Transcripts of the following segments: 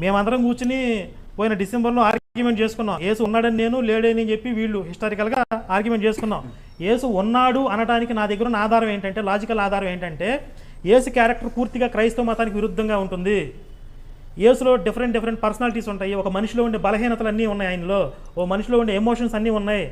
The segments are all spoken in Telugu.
మేమందరం కూర్చుని పోయిన డిసెంబర్లో ఆర్గ్యుమెంట్ చేసుకున్నాం. యేసు ఉన్నాడని నేను, లేడని చెప్పి వీళ్ళు హిస్టారికల్గా ఆర్గ్యుమెంట్ చేసుకున్నాం. యేసు ఉన్నాడు అనడానికి నా దగ్గర ఉన్న ఆధారం ఏంటంటే, లాజికల్ ఆధారం ఏంటంటే, యేసు క్యారెక్టర్ పూర్తిగా క్రైస్తవ మతానికి విరుద్ధంగా ఉంటుంది. యేసులో డిఫరెంట్ పర్సనాలిటీస్ ఉంటాయి. ఒక మనిషిలో ఉండే బలహీనతలు అన్నీ ఉన్నాయి ఆయనలో, ఓ మనిషిలో ఉండే ఎమోషన్స్ అన్నీ ఉన్నాయి.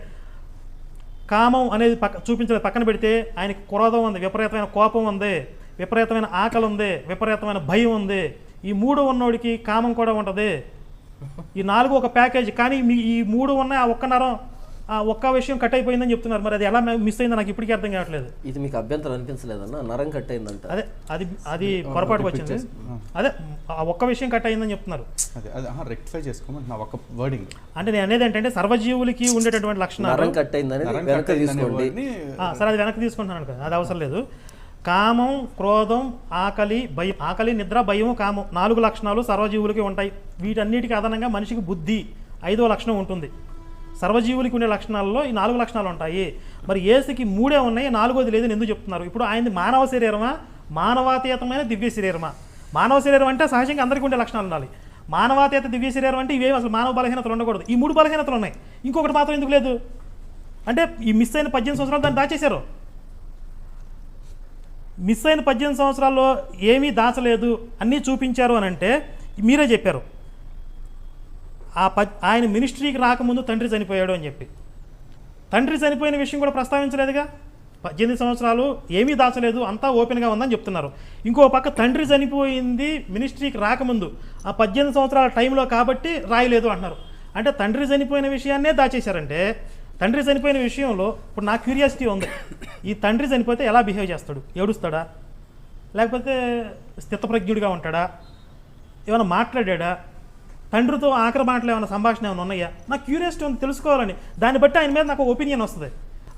కామం అనేది చూపించలేదు, పక్కన పెడితే ఆయనకి క్రోధం ఉంది, విపరీతమైన కోపం ఉంది, విపరీతమైన ఆకలి ఉంది, విపరీతమైన భయం ఉంది. ఈ 3 ఉన్నోడికి కామం కూడా ఉంటుంది. ఈ 4 ఒక ప్యాకేజ్. కానీ ఈ 3 ఉన్నాయి, ఆ ఒక్క నరం, ఆ ఒక్క విషయం కట్ అయిపోయిందని చెప్తున్నారు. మరి అది ఎలా మిస్ అయిందో నాకు ఇప్పటికీ అర్థం కావట్లేదు. ఇది మీకు అభ్యంతరం అనిపించలేదన్న? నరం కట్ అయిందంట. అదే అది పొరపాటు వచ్చింది. అదే ఆ ఒక్క విషయం కట్ అయిందని చెప్తున్నారు. రెక్టిఫై చేసుకోమని నా ఒక వర్డింగ్. అంటే నేను అనేది ఏంటంటే సర్వజీవులకి ఉండేటటువంటి లక్షణాలు. నరం కట్ అయిందని వెనక్కి తీసుకోండి. సరే, అది వెనక్కి తీసుకుంటున్నాను కదా, అది అవసరం లేదు. కామం, క్రోధం, ఆకలి, భయం. ఆకలి, నిద్ర, భయం, కామం 4 లక్షణాలు సర్వజీవులకి ఉంటాయి. వీటన్నిటికీ అదనంగా మనిషికి బుద్ధి 5వ లక్షణం ఉంటుంది. సర్వజీవులకి ఉండే లక్షణాలలో ఈ 4 లక్షణాలు ఉంటాయి. మరి యేసుకి 3 ఉన్నాయి, 4వది లేదని ఎందుకు చెప్తున్నారు? ఇప్పుడు ఆయనది మానవ శరీరమా, మానవాతీతమైన దివ్య శరీరమా? మానవ శరీరం అంటే సహజంగా అందరికీ ఉండే లక్షణాలు ఉండాలి. మానవాతీత దివ్య శరీరం అంటే ఇవేమి అసలు మానవ బలహీనతలు ఉండకూడదు. ఈ 3 బలహీనతలు ఉన్నాయి, ఇంకొకటి మాత్రం ఎందుకు లేదు? అంటే ఈ మిస్ అయిన 18 సంవత్సరాలు దాన్ని దాచేశారు. మిస్ అయిన 18 సంవత్సరాల్లో ఏమీ దాచలేదు, అన్నీ చూపించారు అని అంటే మీరే చెప్పారు. ఆయన మినిస్ట్రీకి రాకముందు తండ్రి చనిపోయాడు అని చెప్పి, తండ్రి చనిపోయిన విషయం కూడా ప్రస్తావించలేదుగా. 18 సంవత్సరాలు ఏమీ దాచలేదు, అంతా ఓపెన్గా ఉందని చెప్తున్నారు. ఇంకో పక్క తండ్రి చనిపోయింది మినిస్ట్రీకి రాకముందు, ఆ 18 సంవత్సరాల టైంలో కాబట్టి రాయలేదు అంటున్నారు. అంటే తండ్రి చనిపోయిన విషయాన్నే దాచేశారంటే, తండ్రి చనిపోయిన విషయంలో ఇప్పుడు నా క్యూరియాసిటీ ఉంది. ఈ తండ్రి చనిపోతే ఎలా బిహేవ్ చేస్తాడు? ఏడుస్తాడా, లేకపోతే స్థితప్రజ్ఞుడిగా ఉంటాడా, ఏమైనా మాట్లాడా, తండ్రితో ఆఖరి మాటలు ఏమైనా సంభాషణ ఏమైనా ఉన్నాయా? నాకు క్యూరియాసిటీ ఉంది తెలుసుకోవాలని. దాన్ని బట్టి ఆయన మీద నాకు ఒపీనియన్ వస్తుంది.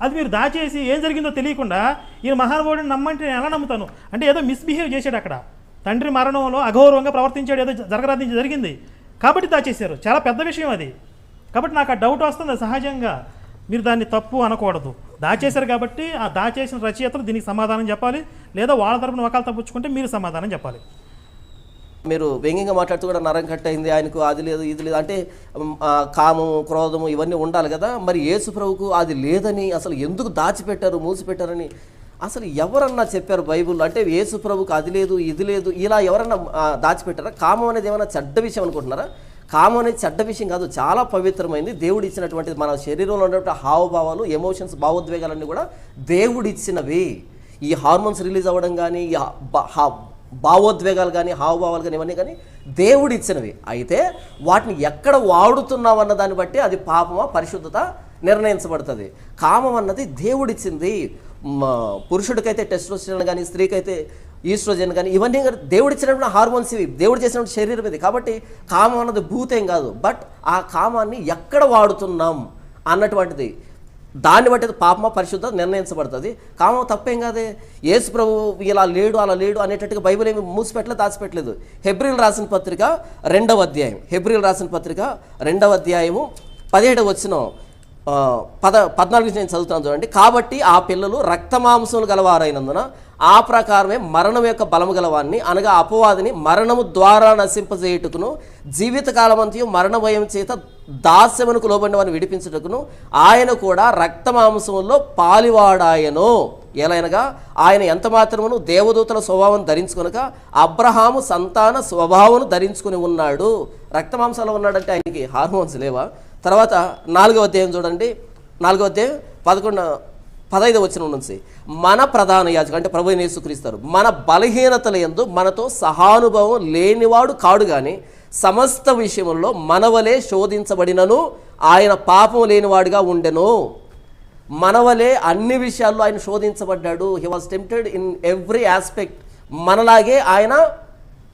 అది మీరు దాచేసి ఏం జరిగిందో తెలియకుండా ఈయన మహానుభావుడిని నమ్మంటే నేను ఎలా నమ్ముతాను? అంటే ఏదో మిస్బిహేవ్ చేశాడు అక్కడ, తండ్రి మరణంలో అగౌరవంగా ప్రవర్తించాడు, ఏదో జరగరాదించి జరిగింది కాబట్టి దాచేశారు. చాలా పెద్ద విషయం అది. కాబట్టి నాకు ఆ డౌట్ వస్తుంది సహజంగా. మీరు దాన్ని తప్పు అనకూడదు. దాచేశారు కాబట్టి ఆ దాచేసిన రచయితలు దీనికి సమాధానం చెప్పాలి, లేదా వాళ్ళ తరపున వకాలు తప్పుచ్చుకుంటే మీరు సమాధానం చెప్పాలి. మీరు వ్యంగ్యంగా మాట్లాడుతూ కూడా నరం కట్ అయింది, ఆయనకు అది లేదు ఇది లేదు అంటే కామము, క్రోధము ఇవన్నీ ఉండాలి కదా. మరి యేసు ప్రభువుకు అది లేదని అసలు ఎందుకు దాచిపెట్టారు, మూసిపెట్టారని అసలు ఎవరన్నా చెప్పారు బైబిల్లో? అంటే యేసు ప్రభువుకు అది లేదు ఇది లేదు ఇలా ఎవరన్నా దాచిపెట్టారా? కామం అనేది ఏమైనా చెడ్డ విషయం అనుకుంటున్నారా? కామం అనేది చెడ్డ విషయం కాదు, చాలా పవిత్రమైంది. దేవుడు ఇచ్చినటువంటిది. మన శరీరంలో ఉన్నటువంటి హావభావాలు, ఎమోషన్స్, భావోద్వేగాలన్నీ కూడా దేవుడు ఇచ్చినవి. ఈ హార్మోన్స్ రిలీజ్ అవ్వడం కానీ, ఈ భావోద్వేగాలు కానీ, హావభావాలు కానీ, ఇవన్నీ కానీ దేవుడు ఇచ్చినవి. అయితే వాటిని ఎక్కడ వాడుతున్నావు అన్న దాన్ని బట్టి అది పాపమా పరిశుద్ధత నిర్ణయించబడుతుంది. కామం అన్నది దేవుడిచ్చింది. పురుషుడికైతే టెస్టోస్టెరాన్ కానీ, స్త్రీకైతే ఈస్ట్రోజన్ కానీ, ఇవన్నీ దేవుడిచ్చినటువంటి హార్మోన్స్, ఇవి దేవుడు చేసినటువంటి శరీరం ఇది. కాబట్టి కామం అన్నది భూతేం కాదు. బట్ ఆ కామాన్ని ఎక్కడ వాడుతున్నాం అన్నటువంటిది, దాన్ని బట్టి పాపమా పరిశుద్ధత నిర్ణయించబడుతుంది. కామం తప్పేం కాదే. యేసు ప్రభు ఇలా లేడు అలా లేడు అనేటట్టుగా బైబిల్ ఏమి మూసిపెట్టలేదు, దాచిపెట్టలేదు. హెబ్రీలు రాసిన పత్రిక 2వ అధ్యాయం, హెబ్రీలు రాసిన పత్రిక 2వ అధ్యాయము 17వ వచనం 14 నుంచి నేను చదువుతాను చూడండి. కాబట్టి ఆ పిల్లలు రక్తమాంసములు గలవారైనందున ఆ ప్రకారమే మరణం యొక్క బలము గలవాన్ని, అనగా అపవాదిని మరణము ద్వారా నశింపజేయుటకును, జీవితకాలమంతయు మరణ భయం చేత దాస్యమునకు లోబడిన వారిని విడిపించుటకును ఆయన కూడా రక్తమాంసముల్లో పాలివాడాయను. ఎలాగనగా ఆయన ఎంత మాత్రమును దేవదూతల స్వభావం ధరించుకొనక అబ్రహాము సంతాన స్వభావం ధరించుకుని ఉన్నాడు. రక్తమాంసాలు ఉన్నాడంటే ఆయనకి హార్మోన్స్ లేవా? తర్వాత 4వ అధ్యాయం చూడండి, 4వ అధ్యాయం 15వ వచనం నుంచి, మన ప్రధాన యాజకుడు అంటే ప్రభువైన యేసుక్రీస్తు మన బలహీనతల యందు మనతో సహానుభవం లేనివాడు కాడు కానీ సమస్త విషయముల్లో మనవలే శోధించబడినను ఆయన పాపం లేనివాడుగా ఉండెను. మనవలే అన్ని విషయాల్లో ఆయన శోధించబడ్డాడు. He was tempted in every aspect. మనలాగే ఆయన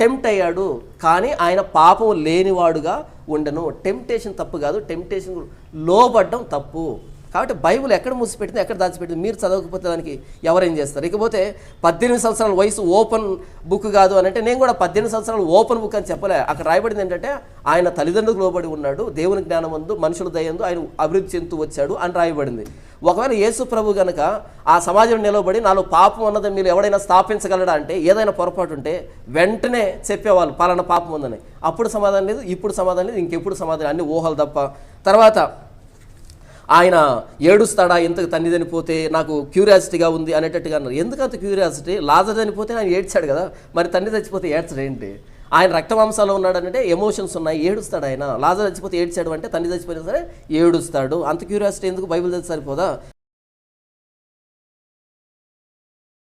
టెంప్ట్ అయ్యాడు, కానీ ఆయన పాపం లేనివాడుగా ఉండెను. టెంప్టేషన్ తప్పు కాదు, టెంప్టేషన్ లోబడ్డం తప్పు. కాబట్టి బైబిల్ ఎక్కడ మూసిపెట్టింది, ఎక్కడ దాచిపెట్టింది మీరు చదవకపోతే దానికి ఎవరేం చేస్తారు? ఇకపోతే 18 సంవత్సరాల వయసు ఓపెన్ బుక్ కాదు అని అంటే, నేను కూడా 18 సంవత్సరాలు ఓపెన్ బుక్ అని చెప్పలే. అక్కడ రాయబడింది ఏంటంటే ఆయన తల్లిదండ్రులకు లోబడి ఉన్నాడు, దేవుని జ్ఞానమందు మనుషుల దయందు ఆయన అభివృద్ధి చెందుతూ వచ్చాడు అని రాయబడింది. ఒకవేళ యేసు ప్రభు కనుక ఆ సమాజంలో నిలబడి నాలో పాపం ఉన్నదని మీరు ఎవడైనా స్థాపించగలడా అంటే, ఏదైనా పొరపాటు ఉంటే వెంటనే చెప్పేవాళ్ళు పలానా పాపం ఉందని. అప్పుడు సమాధానం లేదు, ఇప్పుడు సమాధానం లేదు, ఇంకెప్పుడు సమాధానం, అన్ని ఊహలు తప్ప. తర్వాత ఆయన ఏడుస్తాడా ఎంతకు తండ్రి చనిపోతే, నాకు క్యూరియాసిటీగా ఉంది అనేటట్టుగా అన్నారు. ఎందుకంత క్యూరియాసిటీ? లాజర్ చనిపోతే ఆయన ఏడ్చాడు కదా, మరి తండ్రి చచ్చిపోతే ఏడ్చడేంటి? ఆయన రక్తమాంసాలు ఉన్నాడంటే ఎమోషన్స్ ఉన్నాయి, ఏడుస్తాడు ఆయన. లాజర్ చచ్చిపోతే ఏడ్చాడు అంటే తండ్రి చచ్చిపోయినా సరే ఏడుస్తాడు. అంత క్యూరియాసిటీ ఎందుకు? బైబిల్ చదివి సరిపోదా?